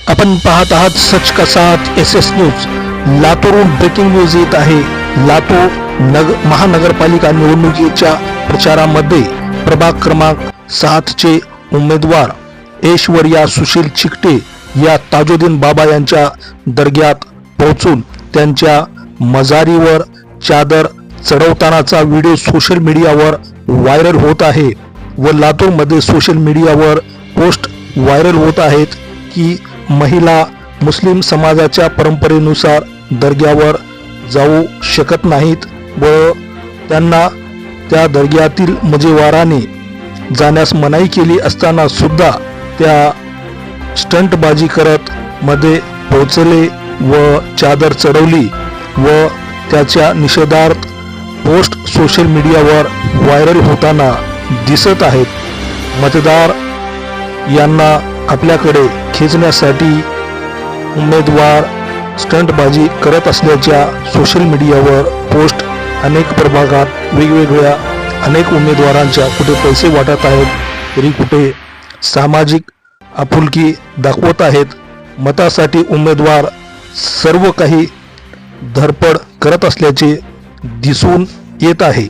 आपण पाहत आहात सच का साथ SS न्यूज। लातूरहून ब्रेकिंग न्यूज येत आहे। लातूर महानगरपालिका निवडणुकीच्या प्रचारामध्ये प्रभाग क्रमांक 7 चे उमेदवार ऐश्वर्या सुशील चिकटे या ताजुद्दीन बाबा यांच्या दर्ग्यात पोहोचून त्यांच्या मजारीवर चादर चढवतानाचा व्हिडिओ सोशल मीडियावर व्हायरल होत आहे व लातूरमध्ये सोशल मीडियावर पोस्ट व्हायरल होत आहेत की महिला मुस्लिम समाजाच्या परंपरेनुसार दर्ग्यावर जाऊ शकत नाहीत व त्यांना त्या दर्ग्यातील मजेवाराने जाण्यास मनाई केली असताना सुद्धा त्या स्टंटबाजी करत मध्ये पोहोचले व चादर चढवली व त्याच्या निषेधार्थ पोस्ट सोशल मीडियावर व्हायरल होताना दिसत आहेत। मतदार यांना आपल्याकडे खेचण्यासाठी उमेदवार स्टंटबाजी करत असल्याच्या सोशल मीडियावर पोस्ट अनेक प्रभागात वेगवेगळ्या अनेक उमेदवारांच्या कुठे पैसे वाटत आहेत, तरी कुठे सामाजिक आपुलकी दाखवत आहेत। मतासाठी उमेदवार सर्व काही धडपड करत असल्याचे दिसून येत आहे।